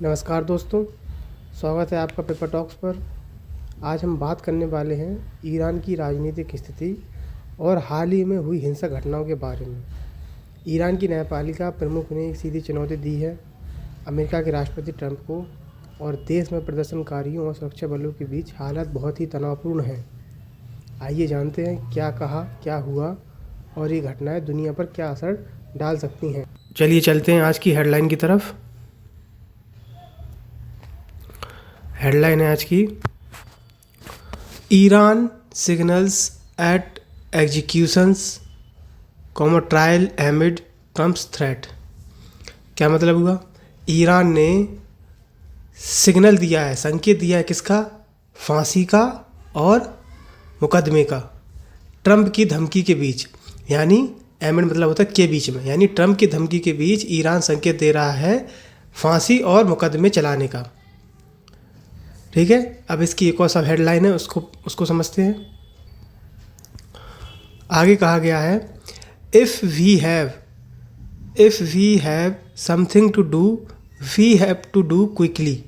नमस्कार दोस्तों, स्वागत है आपका पेपर टॉक्स पर। आज हम बात करने वाले हैं ईरान की राजनीतिक स्थिति और हाल ही में हुई हिंसक घटनाओं के बारे में। ईरान की न्यायपालिका प्रमुख ने एक सीधी चुनौती दी है अमेरिका के राष्ट्रपति ट्रंप को, और देश में प्रदर्शनकारियों और सुरक्षा बलों के बीच हालत बहुत ही तनावपूर्ण है। आइए जानते हैं क्या कहा, क्या हुआ और ये घटनाएं दुनिया पर क्या असर डाल सकती हैं। चलिए चलते हैं आज की हेडलाइन की तरफ। हेडलाइन है आज की, Iran signals eight executions trial एमिड Trump's threat. क्या मतलब हुआ? ईरान ने सिग्नल दिया है, संकेत दिया है, किसका? फांसी का और मुकदमे का, ट्रंप की धमकी के बीच। यानी एमिड मतलब होता है के बीच में, यानी ट्रंप की धमकी के बीच ईरान संकेत दे रहा है फांसी और मुकदमे चलाने का। ठीक है, अब इसकी एक और सब हेडलाइन है, उसको समझते हैं। आगे कहा गया है, if we have something to do we have to do quickly.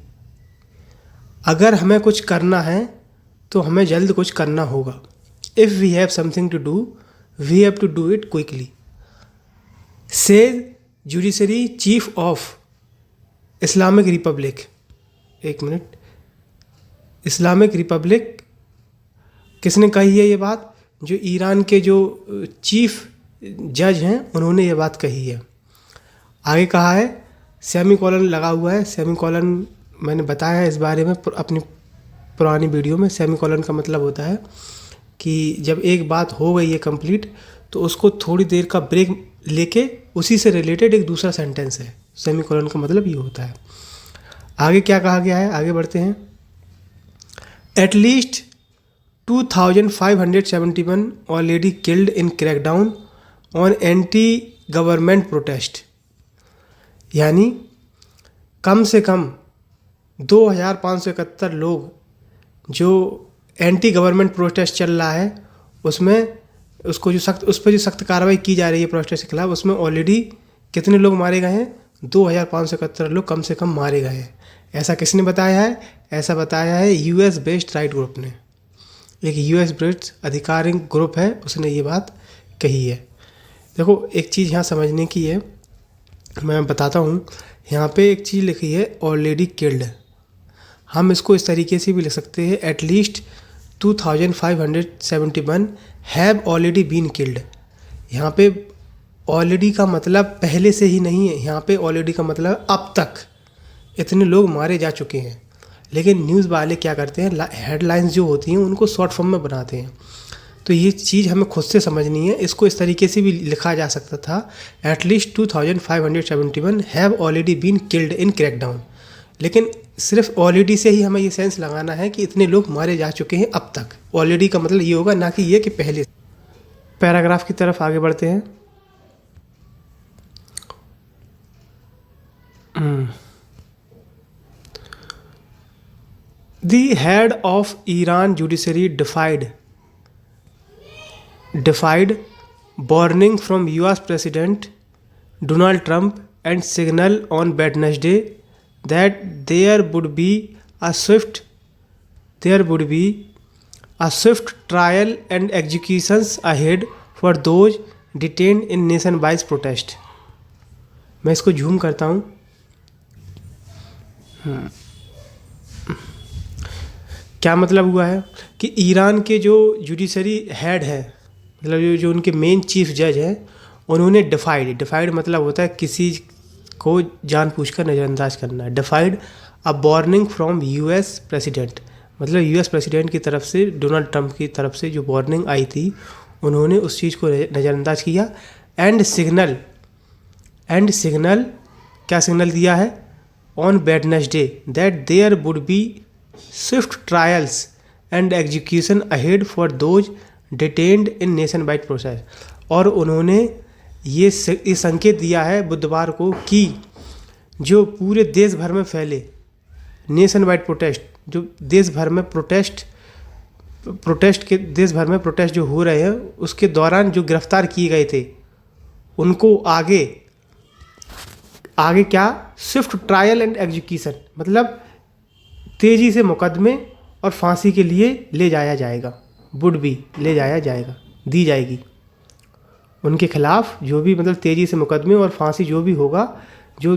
अगर हमें कुछ करना है तो हमें जल्द कुछ करना होगा। If we have something to do we have to do it quickly, says judiciary chief of Islamic republic. एक मिनट, इस्लामिक रिपब्लिक किसने कही है ये बात? जो ईरान के जो चीफ जज हैं उन्होंने ये बात कही है। आगे कहा है, सेमीकोलन लगा हुआ है। सेमीकोलन मैंने बताया है इस बारे में अपनी पुरानी वीडियो में। सेमीकोलन का मतलब होता है कि जब एक बात हो गई है कंप्लीट तो उसको थोड़ी देर का ब्रेक लेके उसी से रिलेटेड एक दूसरा सेंटेंस है। सेमीकोलन का मतलब ये होता है। आगे क्या कहा गया है, आगे बढ़ते हैं। At least 2,571 already killed in crackdown on anti-government protest। यानी कम से कम 2,571 लोग जो एंटी गवर्नमेंट प्रोटेस्ट चल रहा है उसमें उस पर जो सख्त कार्रवाई की जा रही है प्रोटेस्ट के खिलाफ, उसमें ऑलरेडी कितने लोग मारे गए हैं? 2,571 लोग कम से कम मारे गए हैं। ऐसा किसने बताया है? ऐसा बताया है यूएस बेस्ड राइट ग्रुप ने। एक यूएस बेस्ड आधिकारिक ग्रुप है, उसने ये बात कही है। देखो, एक चीज़ यहाँ समझने की है, मैं बताता हूँ। यहाँ पे एक चीज़ लिखी है ऑलरेडी किल्ड। हम इसको इस तरीके से भी लिख सकते हैं, at least 2,571 have already been killed. यहाँ पे ऑलरेडी का मतलब पहले से ही नहीं है, यहाँ पे ऑलरेडी का मतलब अब तक इतने लोग मारे जा चुके हैं। लेकिन न्यूज़ वाले क्या करते हैं, हेडलाइंस जो होती हैं उनको शॉर्ट फॉर्म में बनाते हैं। तो ये चीज़ हमें खुद से समझनी है। इसको इस तरीके से भी लिखा जा सकता था, at least 2,571 have already been killed in crackdown. लेकिन सिर्फ ऑलरेडी से ही हमें ये सेंस लगाना है कि इतने लोग मारे जा चुके हैं अब तक। ऑलरेडी का मतलब ये होगा, ना कि ये कि पहले। पैराग्राफ की तरफ आगे बढ़ते हैं। The head of Iran judiciary defied warning from US President Donald Trump and signal on Wednesday that there would be a swift trial and executions ahead for those detained in nationwide protest। मैं इसको zoom करता हूँ। क्या मतलब हुआ है कि Iran के जो जुडिशरी हेड है, मतलब जो उनके मेन चीफ जज हैं, उन्होंने डिफाइड मतलब होता है किसी को जानबूझकर नज़रअंदाज करना। Defied a warning from US president, मतलब यूएस प्रेसिडेंट की तरफ से, डोनाल्ड ट्रंप की तरफ से जो वार्निंग आई थी उन्होंने उस चीज़ को नज़रअंदाज किया। एंड सिग्नल क्या सिग्नल दिया है? On Wednesday that there would be swift trials and execution ahead for those detained in nationwide process। और उन्होंने ये संकेत दिया है बुधवार को कि जो पूरे देश भर में फैले नेशन वाइड प्रोटेस्ट, जो देश भर में देश भर में प्रोटेस्ट जो हो रहे हैं उसके दौरान जो गिरफ्तार किए गए थे उनको आगे आगे क्या, स्विफ्ट ट्रायल एंड एग्जीक्यूशन, मतलब तेज़ी से मुकदमे और फांसी के लिए ले जाया जाएगा, वुड बी ले जाया जाएगा, दी जाएगी उनके खिलाफ जो भी, मतलब तेज़ी से मुकदमे और फांसी जो भी होगा, जो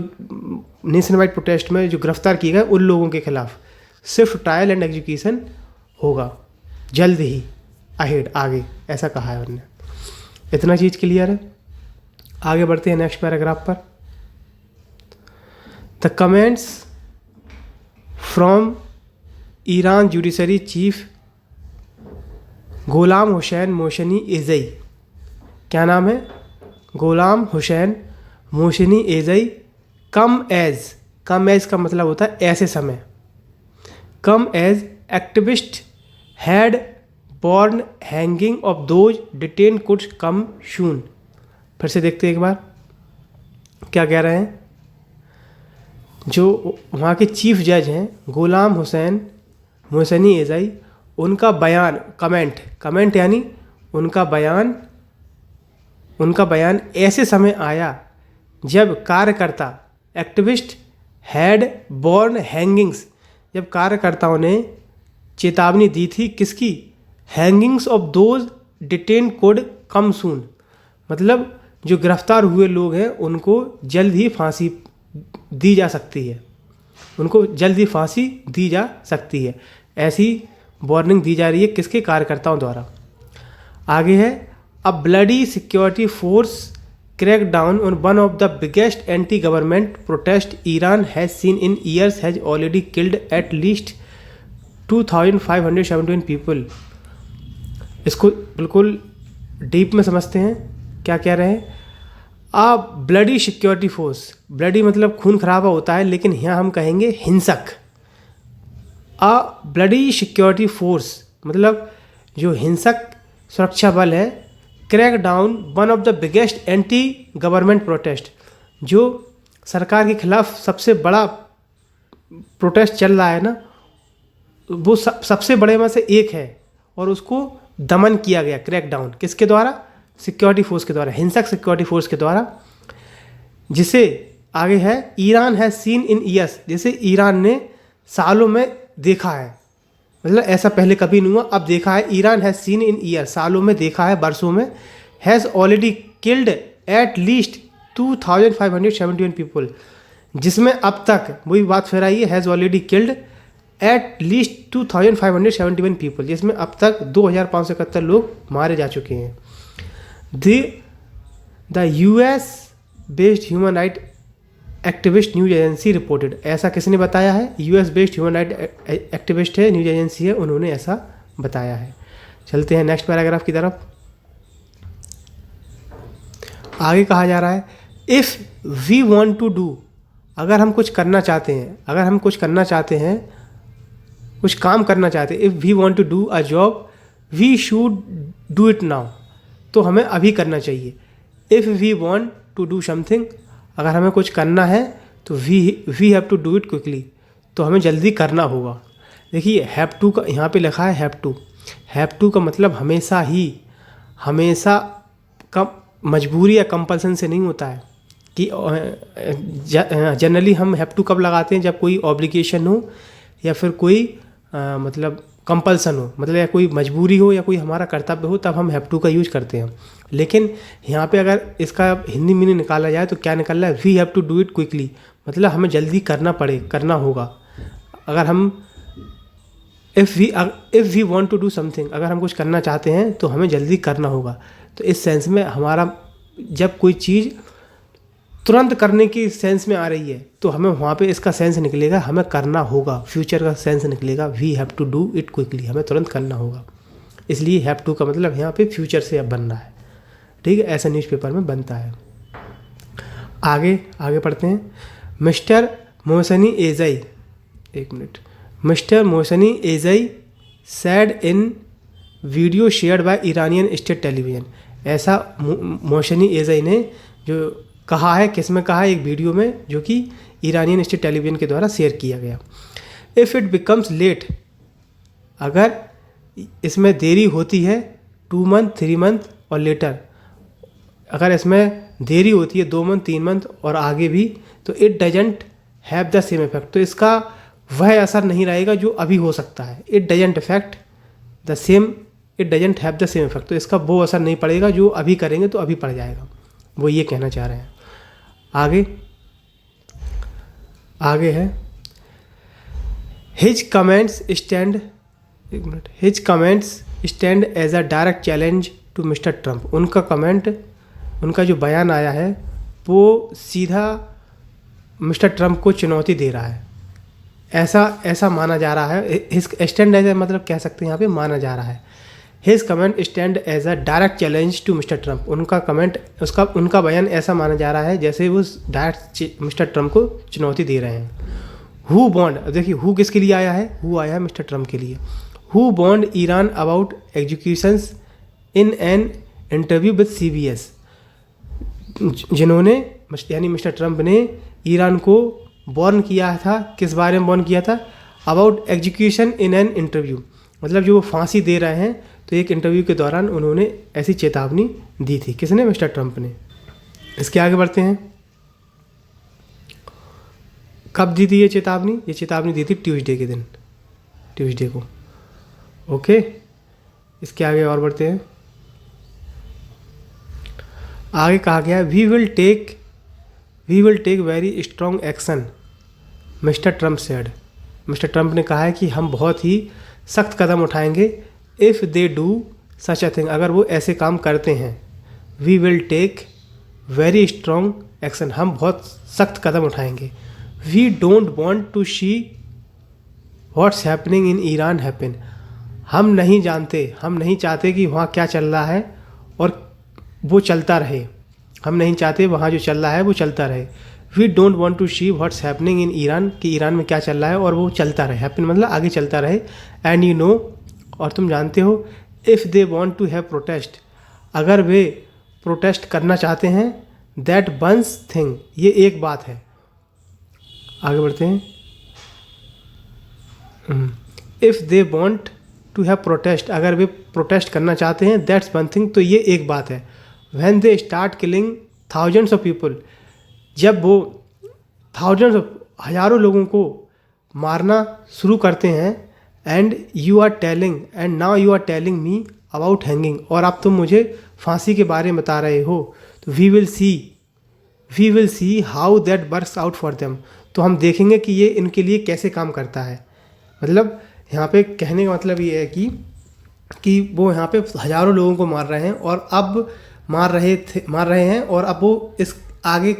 नेशन वाइड प्रोटेस्ट में जो गिरफ्तार किए गए उन लोगों के खिलाफ स्विफ्ट ट्रायल एंड एग्जीक्यूशन होगा जल्द ही, अहेड, आगे, ऐसा कहा है उन्होंने। इतना चीज़ क्लियर है। आगे बढ़ते हैं नेक्स्ट पैराग्राफ पर। The comments from Iran judiciary chief Gholam Hossein Mohseni Ejei, क्या नाम है, Gholam Hossein Mohseni Ejei, came as का मतलब होता है ऐसे समय, कम एज एक्टिविस्ट हैड बॉर्न hanging of those detained could come soon. फिर से देखते हैं एक बार क्या कह रहे हैं। जो वहाँ के चीफ जज हैं गुलाम हुसैन मोहसेनी एज़ई, उनका बयान, कमेंट यानी उनका बयान ऐसे समय आया जब कार्यकर्ता, एक्टिविस्ट हैड बॉर्न हैंगिंग्स, जब कार्यकर्ताओं ने चेतावनी दी थी किसकी, hangings of those detained could come soon, मतलब जो गिरफ्तार हुए लोग हैं उनको जल्द ही फांसी दी जा सकती है, उनको जल्द ही फांसी दी जा सकती है, ऐसी वार्निंग दी जा रही है किसके, कार्यकर्ताओं द्वारा। आगे है, a bloody security force crack down on one of the biggest anti government protest Iran has seen in years has already killed at least 2571 people. इसको बिल्कुल डीप में समझते हैं, क्या कह रहे हैं। आ ब्लडी सिक्योरिटी फोर्स, ब्लडी मतलब खून खराबा होता है, लेकिन यहाँ हम कहेंगे हिंसक। आ ब्लडी सिक्योरिटी फोर्स मतलब जो हिंसक सुरक्षा बल है, crack down one of the biggest anti government protest, जो सरकार के खिलाफ सबसे बड़ा प्रोटेस्ट चल रहा है ना, वो सबसे बड़े में से एक है, और उसको दमन किया गया, क्रैक डाउन किसके द्वारा, सिक्योरिटी फोर्स के द्वारा, हिंसक सिक्योरिटी फोर्स के द्वारा। जिसे आगे है, Iran has seen in years, जैसे ईरान ने सालों में देखा है, मतलब ऐसा पहले कभी नहीं हुआ, अब देखा है। Iran has seen in year, सालों में देखा है, वर्षों में। Has already killed at least 2571 people, जिसमें अब तक, वही बात फिर आई है, has already killed at least 2571 people, जिसमें अब तक 2571 लोग मारे जा चुके हैं। The US based human right activist news agency reported, ऐसा किसने बताया है, US based human right activist है, न्यूज एजेंसी है, उन्होंने ऐसा बताया है। चलते हैं नेक्स्ट पैराग्राफ की तरफ। आगे कहा जा रहा है, if we want to do, अगर हम कुछ करना चाहते हैं, कुछ काम करना चाहते हैं, if we want to do a job we should do it now, तो हमें अभी करना चाहिए। If we want to do something, अगर हमें कुछ करना है तो we have to do it quickly, तो हमें जल्दी करना होगा। देखिए हैव टू का यहाँ पे लिखा है, हैव टू का मतलब हमेशा का मजबूरी या कंपल्सन से नहीं होता है, कि जनरली हम हैव टू कब लगाते हैं, जब कोई ऑब्लिगेशन हो या फिर कोई मतलब कंपल्सन हो, मतलब या कोई मजबूरी हो या कोई हमारा कर्तव्य हो, तब हम हैव टू का यूज करते हैं। लेकिन यहाँ पे अगर इसका हिंदी मीनिंग निकाला जाए तो क्या निकल रहा है, we have to do it quickly, मतलब हमें जल्दी करना होगा। अगर हम if we want to do something, अगर हम कुछ करना चाहते हैं तो हमें जल्दी करना होगा। तो इस सेंस में हमारा, जब कोई चीज़ तुरंत करने की सेंस में आ रही है तो हमें वहाँ पे इसका सेंस निकलेगा, हमें करना होगा, फ्यूचर का सेंस निकलेगा, we have to do it quickly, हमें तुरंत करना होगा। इसलिए हैव टू का मतलब यहाँ पे फ्यूचर से अब बन रहा है, ठीक है, ऐसा न्यूज़पेपर में बनता है। आगे पढ़ते हैं। मिस्टर मोहसेनी एज़ई, एक minute, mister Mohseni Ejei said in video shared by Iranian state television, ऐसा मोहसेनी एज़ई ने जो कहा है, किस में कहा है, एक वीडियो में जो कि ईरानियन स्टेट टेलीविज़न के द्वारा शेयर किया गया। इफ़ इट बिकम्स लेट, अगर इसमें देरी होती है 2 मंथ 3 मंथ और लेटर, अगर इसमें देरी होती है 2 मंथ 3 मंथ और आगे भी, तो it doesn't have the same effect, तो इसका वह असर नहीं रहेगा जो अभी हो सकता है। It doesn't effect the same, it doesn't have the same effect, तो इसका वो असर नहीं पड़ेगा जो अभी करेंगे तो अभी पड़ जाएगा, वो ये कहना चाह रहे हैं। आगे है हिज कमेंट्स स्टैंड, एक minute, his comments stand as a direct challenge to mister Trump. उनका कमेंट, उनका जो बयान आया है वो सीधा मिस्टर ट्रंप को चुनौती दे रहा है, ऐसा माना जा रहा है। हिज स्टैंड एज मतलब कह सकते हैं यहाँ पे माना जा रहा है। His comment stand as a direct challenge to mister Trump. उनका कमेंट, उनका बयान ऐसा माना जा रहा है जैसे वो डायरेक्ट मिस्टर ट्रंप को चुनौती दे रहे हैं। हु बॉन्ड, देखिए हु किसके लिए आया है, हु आया है मिस्टर ट्रंप के लिए। Who bond Iran about educations in an interview with CBS, जिन्होंने यानी मिस्टर ट्रंप ने ईरान को वार्न किया था, किस बारे में वार्न किया था, about education in an interview, मतलब जो वो फांसी दे रहे हैं तो एक इंटरव्यू के दौरान उन्होंने ऐसी चेतावनी दी थी। किसने, मिस्टर ट्रंप ने। इसके आगे बढ़ते हैं। कब दी थी ये चेतावनी, ये चेतावनी दी थी ट्यूसडे के दिन, ट्यूसडे को। ओके, इसके आगे और बढ़ते हैं। आगे कहा गया we will take very strong action, mister Trump said. Mister Trump ने कहा है कि हम बहुत ही सख्त कदम उठाएंगे, if they do such a thing, अगर वो ऐसे काम करते हैं। We will take very strong action, हम बहुत सख्त कदम उठाएंगे। We don't want to see what's happening in Iran happen, हम नहीं चाहते कि वहाँ क्या चल रहा है और वो चलता रहे, हम नहीं चाहते वहाँ जो चल रहा है वो चलता रहे। We don't want to see what's happening in Iran, कि ईरान में क्या चल रहा है और वो चलता रहे, हैपन मतलब आगे चलता रहे। एंड यू नो, और तुम जानते हो, if they want to have protest, अगर वे प्रोटेस्ट करना चाहते हैं, दैट वंस थिंग, ये एक बात है। आगे बढ़ते हैं। If they want to have protest, अगर वे प्रोटेस्ट करना चाहते हैं, दैट्स वन थिंग, तो ये एक बात है। When they start killing thousands of people, जब वो थाउजेंड्स ऑफ, हज़ारों लोगों को मारना शुरू करते हैं, and now you are telling me about hanging, और अब तुम मुझे फांसी के बारे में बता रहे हो, तो we will see how that works out for them, तो हम देखेंगे कि ये इनके लिए कैसे काम करता है। मतलब यहाँ पे कहने का मतलब ये है कि वो यहाँ पे हज़ारों लोगों को मार रहे हैं और अब मार रहे हैं और अब वो इस आगे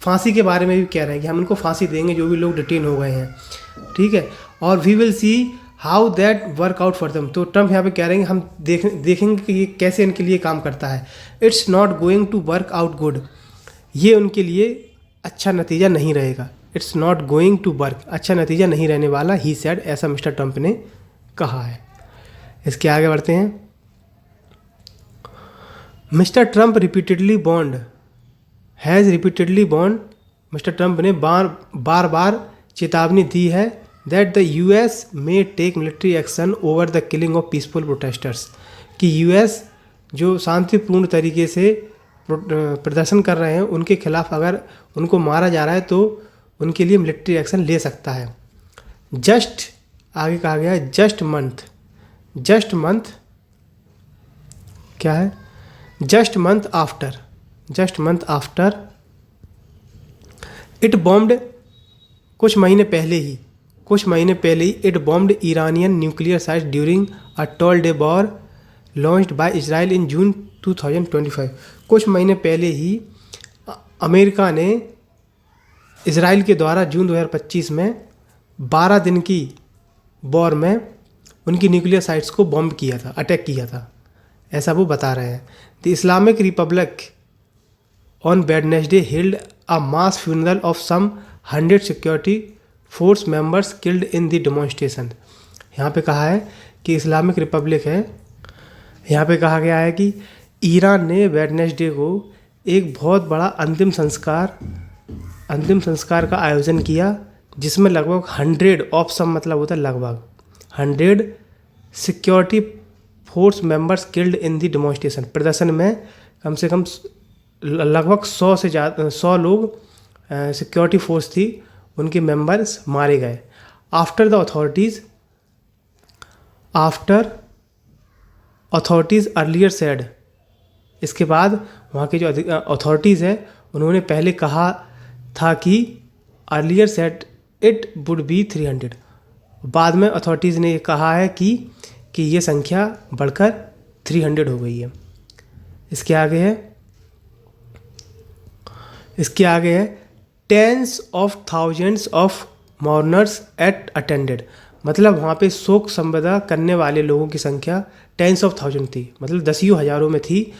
फांसी के बारे में भी कह रहे हैं कि हम इनको फांसी देंगे जो भी लोग डिटेन हो गए हैं, ठीक है। और we will see how that work out for them, तो ट्रंप यहाँ पे कह रहे हैं कि हम देखेंगे कि ये कैसे इनके लिए काम करता है। It's not going to work out good, ये उनके लिए अच्छा नतीजा नहीं रहेगा। It's not going to work, अच्छा नतीजा नहीं रहने वाला, ही सेड, ऐसा मिस्टर ट्रंप ने कहा है। इसके आगे बढ़ते हैं। Mister Trump repeatedly bond, mister Trump ने बार बार चेतावनी दी है, that the US may take military action over the killing of peaceful protesters, कि US जो शांतिपूर्ण तरीके से प्रदर्शन कर रहे हैं उनके खिलाफ अगर उनको मारा जा रहा है तो उनके लिए मिलिट्री एक्शन ले सकता है। जस्ट, आगे कहा गया है जस्ट मंथ क्या है, just month after it bombed, कुछ महीने पहले ही it bombed Iranian nuclear site during a 12-day war launched by Israel in June 2025। कुछ महीने पहले ही अमेरिका ने इजराइल के द्वारा जून 2025 में 12 दिन की वॉर में उनकी न्यूक्लियर साइट्स को बॉम्ब किया था, अटैक किया था, ऐसा वो बता रहे हैं। The Islamic republic on Wednesday held a mass funeral of some 100 security force members killed in the demonstration. यहाँ पे कहा है कि इस्लामिक रिपब्लिक है, यहाँ पे कहा गया है कि ईरान ने वेडनेसडे को एक बहुत बड़ा अंतिम संस्कार का आयोजन किया, जिसमें लगभग 100 ऑफ सम मतलब होता है लगभग 100 security force members killed in the demonstration. प्रदर्शन में कम से कम लगभग 100 से ज़्यादा 100 लोग सिक्योरिटी फोर्स थी, उनके मेंबर्स मारे गए। आफ्टर अथॉरिटीज़ अर्लियर सेड, इसके बाद वहाँ के जो अथॉरिटीज़ हैं उन्होंने पहले कहा था कि earlier said it would be 300, बाद में अथॉरिटीज़ ने कहा है कि ये संख्या बढ़कर 300 हो गई है। इसके आगे है tens of thousands of mourners at attended, मतलब वहाँ पे शोक संवेदना करने वाले लोगों की संख्या टेंस ऑफ थाउजेंड थी, मतलब दसियों हज़ारों में थी।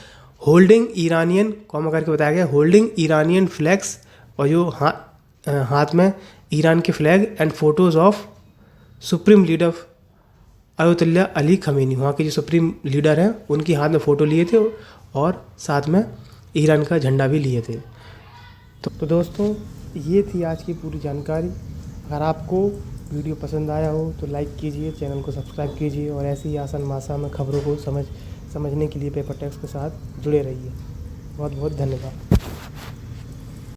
होल्डिंग ईरानियन, कॉमा करके बताया गया, होल्डिंग ईरानियन फ्लैग्स, और जो हाथ में ईरान के flag, and photos of supreme leader अयतुल्ला Ali Khomeini, वहाँ के जो सुप्रीम लीडर हैं उनके हाथ में फ़ोटो लिए थे और साथ में ईरान का झंडा भी लिए थे। तो दोस्तों ये थी आज की पूरी जानकारी। अगर आपको वीडियो पसंद आया हो तो लाइक कीजिए, चैनल को सब्सक्राइब कीजिए और ऐसी ही आसान भाषा में खबरों को समझने के लिए पेपर टेक्स्ट के साथ जुड़े रहिए। बहुत बहुत धन्यवाद।